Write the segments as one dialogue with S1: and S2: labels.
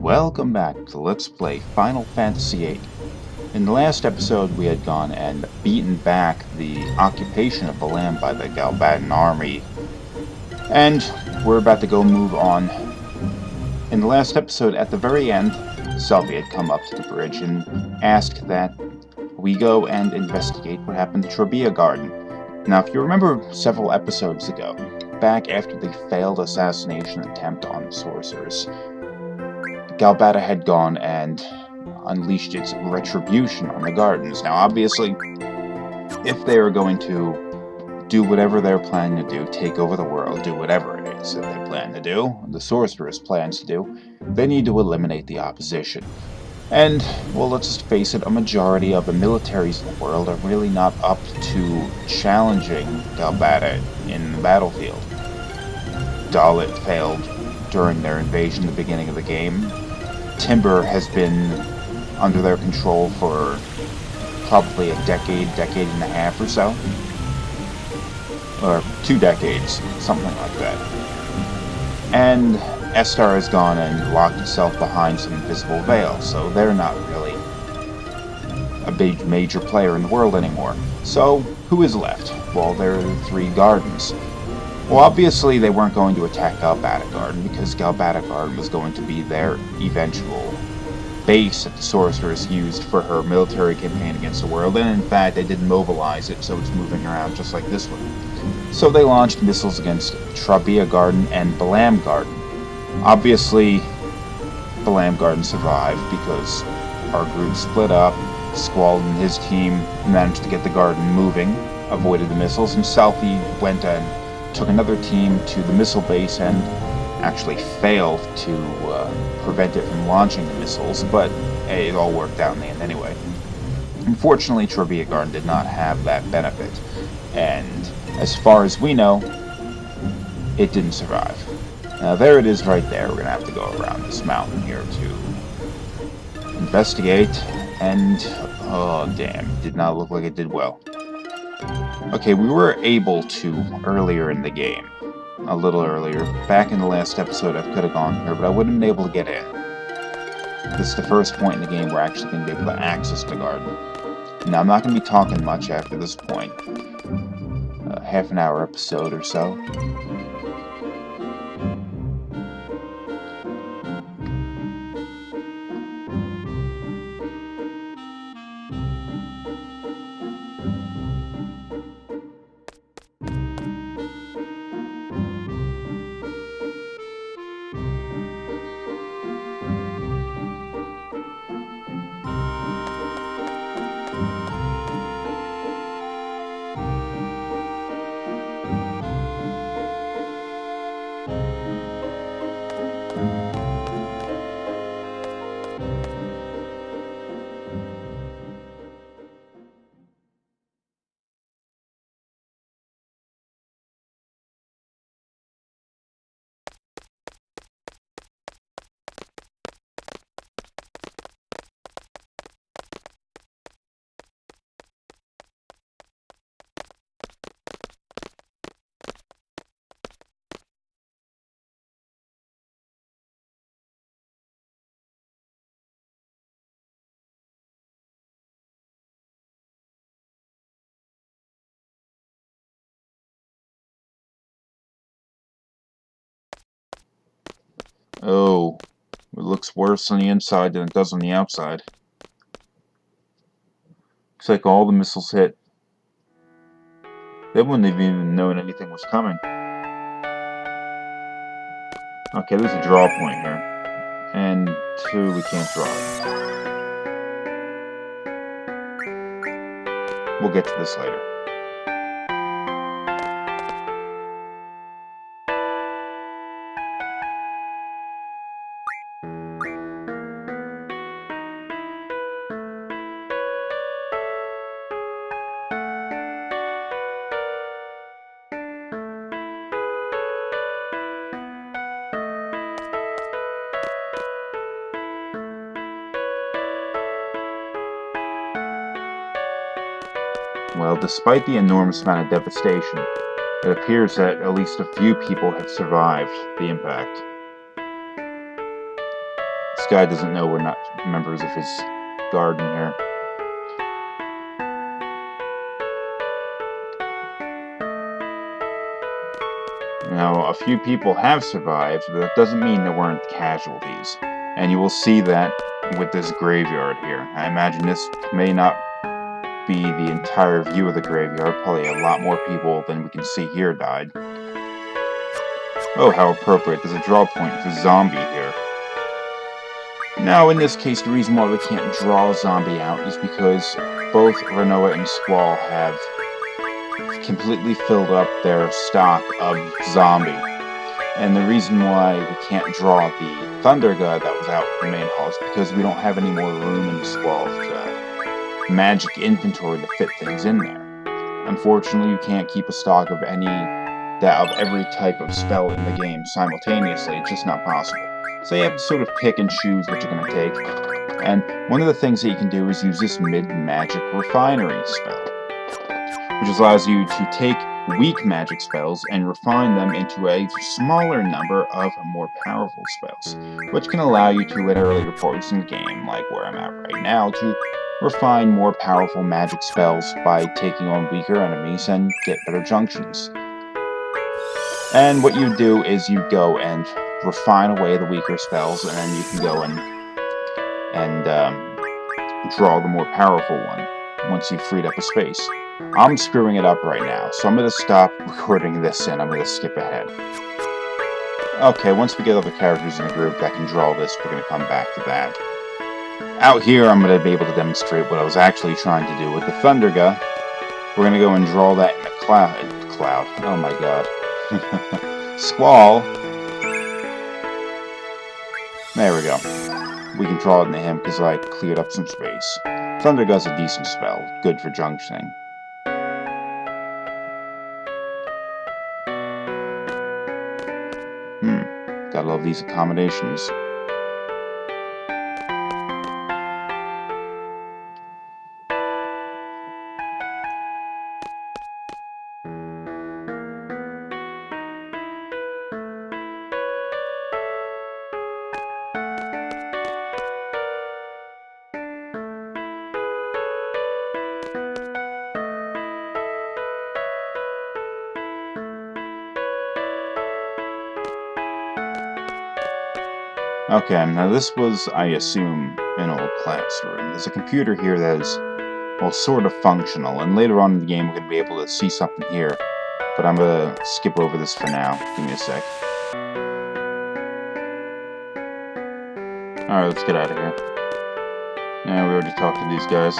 S1: Welcome back to Let's Play Final Fantasy VIII. In the last episode we had gone and beaten back the occupation of Balam by the Galbadan army, and we're about to go move on. In the last episode, at the very end, Selphie had come up to the bridge and asked that we go and investigate what happened to Trabia Garden. Now, if you remember several episodes ago, back after the failed assassination attempt on the sorceress, Galbata had gone and unleashed its retribution on the gardens. Now, obviously, if they are going to do whatever they're planning to do, take over the world, do whatever it is that they plan to do, the sorceress plans to do, they need to eliminate the opposition. And, well, let's just face it, a majority of the militaries in the world are really not up to challenging Galbata in the battlefield. Dalit failed during their invasion at the beginning of the game. Timber has been under their control for probably a decade and a half or so. Or 2 decades, something like that. And Estar has gone and locked itself behind some invisible veil, so they're not really a big major player in the world anymore. So, who is left? Well, there are the 3 gardens. Well, obviously they weren't going to attack Galbata Garden, because Galbata Garden was going to be their eventual base that the sorceress used for her military campaign against the world, and in fact they did mobilize it so it's moving around just like this one. So they launched missiles against Trabia Garden and Balam Garden. Obviously, Balam Garden survived because our group split up. Squall and his team managed to get the garden moving, avoided the missiles, and Selphie went and took another team to the missile base and actually failed to prevent it from launching the missiles, but hey, it all worked out in the end anyway. Unfortunately, Trabia Garden did not have that benefit, and as far as we know, it didn't survive. Now there it is right there. We're going to have to go around this mountain here to investigate, and oh damn, it did not look like it did well. Okay, we were able to earlier in the game. A little earlier. Back in the last episode I could have gone here, but I wouldn't have been able to get in. This is the first point in the game we're actually going to be able to access the garden. Now, I'm not going to be talking much after this point. Half an hour episode or so. Oh, it looks worse on the inside than it does on the outside. Looks like all the missiles hit. They wouldn't have even known anything was coming. Okay, there's a draw point here. And 2, we can't draw it. We'll get to this later. Well, despite the enormous amount of devastation, it appears that at least a few people have survived the impact. This guy doesn't know we're not members of his garden here. Now, a few people have survived, but that doesn't mean there weren't casualties. And you will see that with this graveyard here. I imagine this may not be the entire view of the graveyard. Probably a lot more people than we can see here died. Oh, how appropriate. There's a draw point for zombie here. Now, in this case, the reason why we can't draw zombie out is because both Renoa and Squall have completely filled up their stock of zombie. And the reason why we can't draw the Thunder God that was out in the main hall is because we don't have any more room in Squall's magic inventory to fit things in there. Unfortunately, you can't keep a stock of every type of spell in the game simultaneously. It's just not possible. So you have to sort of pick and choose what you're going to take. And one of the things that you can do is use this mid-magic refinery spell, which allows you to take weak magic spells and refine them into a smaller number of more powerful spells, which can allow you to, at earlier points in the game, like where I'm at right now, to refine more powerful magic spells by taking on weaker enemies and get better junctions. And what you do is you go and refine away the weaker spells, and then you can go and draw the more powerful one once you've freed up a space. I'm screwing it up right now, so I'm going to stop recording this and I'm going to skip ahead. Okay, once we get other characters in the group that can draw this, we're going to come back to that. Out here, I'm going to be able to demonstrate what I was actually trying to do with the Thunderga. We're going to go and draw that in a cloud. Oh my god. Squall. There we go. We can draw it into him because I cleared up some space. Thunderga's a decent spell, good for junctioning. Gotta love these accommodations. Okay, now this was, I assume, an old classroom. There's a computer here that is, well, sort of functional, and later on in the game we're going to be able to see something here, but I'm going to skip over this for now. Give me a sec. Alright, let's get out of here. Yeah, we already talked to these guys.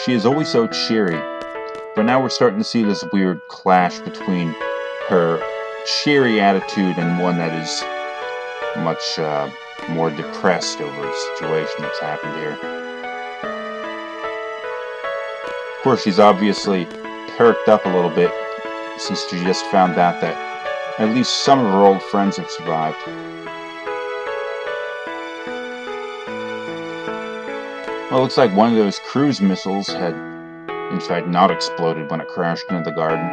S1: She is always so cheery, but now we're starting to see this weird clash between her cheery attitude and one that is much more depressed over the situation that's happened here. Of course, she's obviously perked up a little bit since she just found out that at least some of her old friends have survived. Well, it looks like one of those cruise missiles had, in fact, not exploded when it crashed into the garden.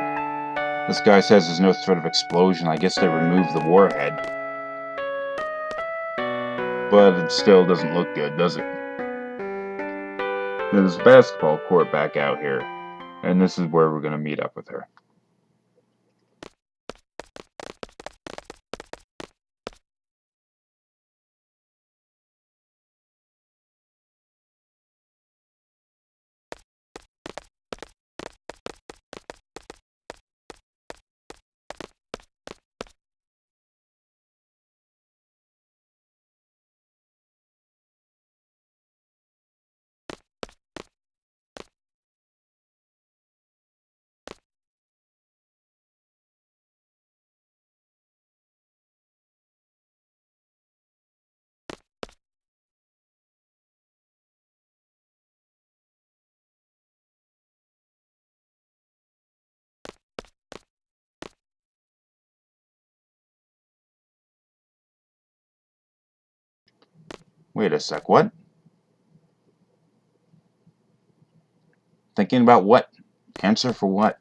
S1: This guy says there's no threat of explosion. I guess they removed the warhead. But it still doesn't look good, does it? There's a basketball court back out here, and this is where we're going to meet up with her. Wait a sec, what? Thinking about what? Cancer for what?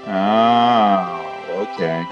S1: Oh, okay.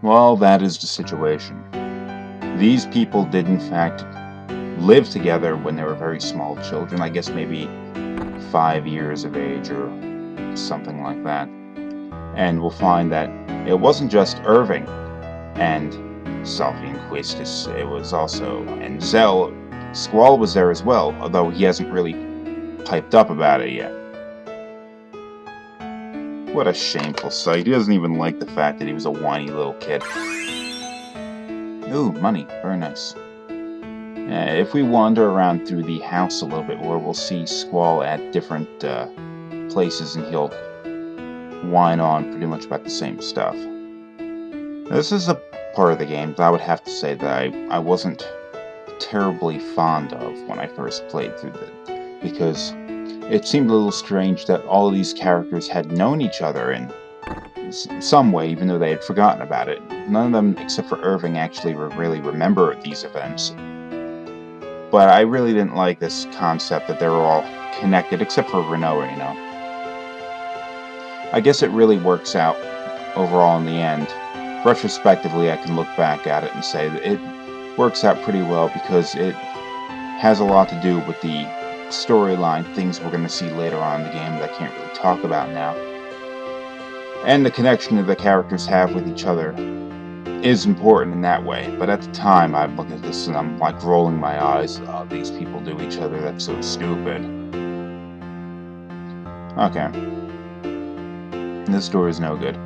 S1: Well, that is the situation. These people did, in fact, live together when they were very small children, I guess maybe 5 years of age or something like that. And we'll find that it wasn't just Irving and Salvianquist, it was also, and Zell. Squall was there as well, although he hasn't really piped up about it yet. What a shameful sight. He doesn't even like the fact that he was a whiny little kid. Ooh, money. Very nice. If we wander around through the house a little bit more, we'll see Squall at different places, and he'll whine on pretty much about the same stuff. This is part of the game that I would have to say that I wasn't terribly fond of when I first played through it, because it seemed a little strange that all of these characters had known each other in some way, even though they had forgotten about it. None of them, except for Irving, actually really remember these events. But I really didn't like this concept that they were all connected, except for Renault, you know. I guess it really works out overall in the end. Retrospectively, I can look back at it and say that it works out pretty well because it has a lot to do with the storyline, things we're going to see later on in the game that I can't really talk about now. And the connection that the characters have with each other is important in that way, but at the time I look at this and I'm like rolling my eyes. Oh, these people do each other, that's so stupid. Okay. This door is no good.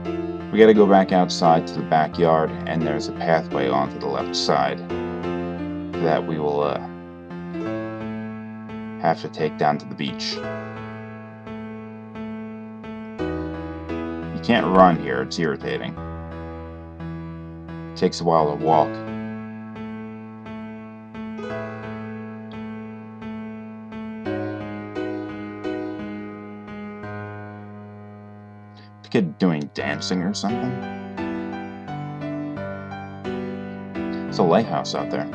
S1: We gotta go back outside to the backyard, and there's a pathway onto the left side that we will have to take down to the beach. You can't run here, it's irritating. It takes a while to walk. The kid doing dancing or something? It's a lighthouse out there.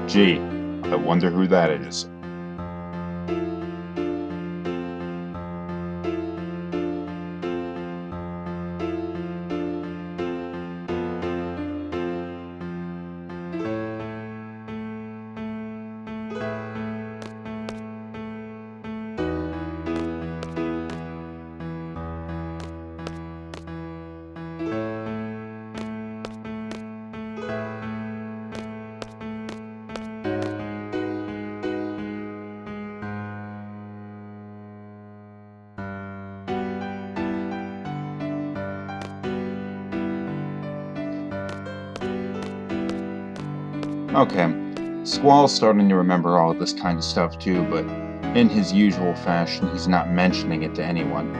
S1: Gee, I wonder who that is. Okay, Squall's starting to remember all of this kind of stuff too, but in his usual fashion, he's not mentioning it to anyone.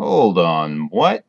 S1: Hold on, what?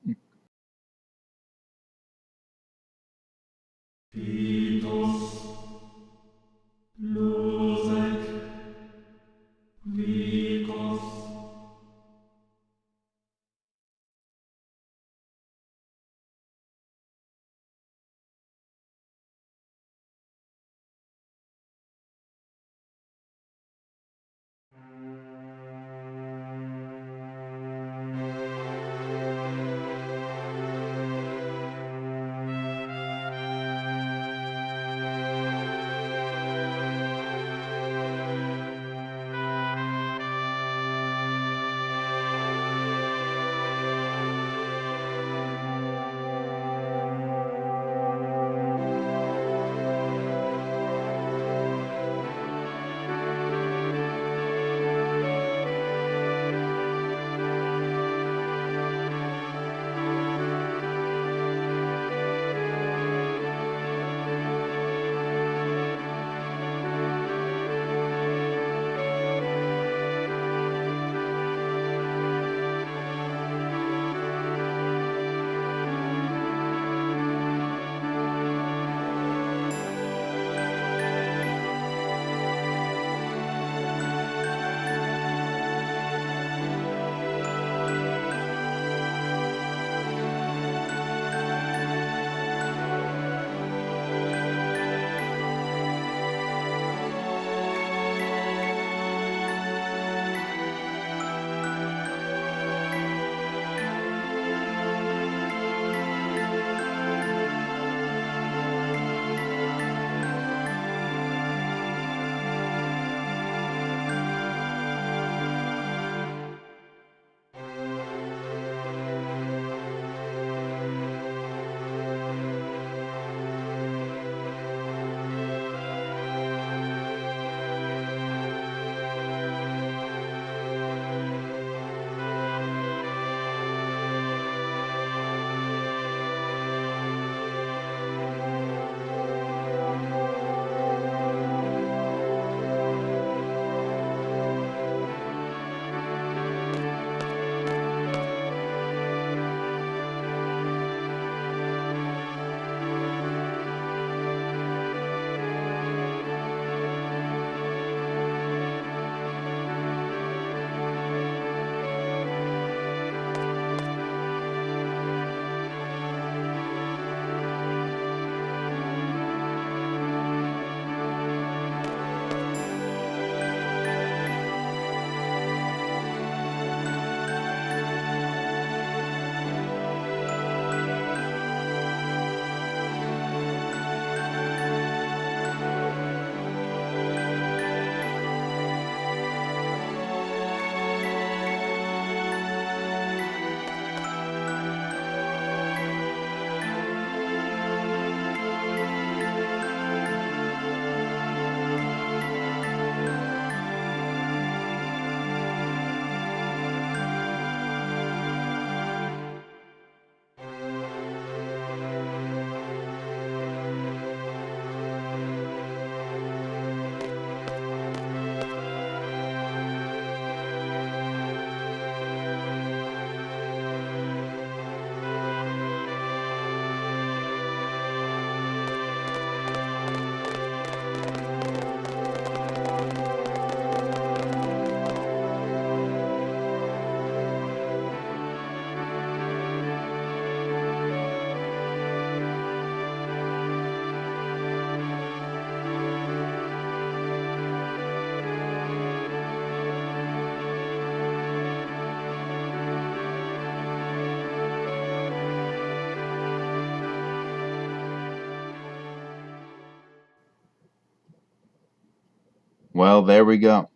S1: Well, there we go.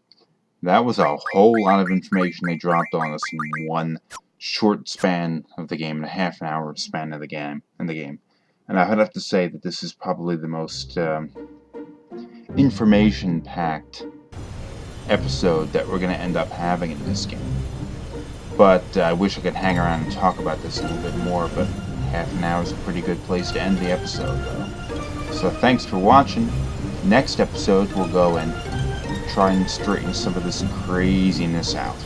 S1: That was a whole lot of information they dropped on us in one short span of the game, and a half an hour span of the game. And I would have to say that this is probably the most information-packed episode that we're going to end up having in this game. But I wish I could hang around and talk about this a little bit more, but half an hour is a pretty good place to end the episode, though. So thanks for watching. Next episode, we'll go and try and straighten some of this craziness out.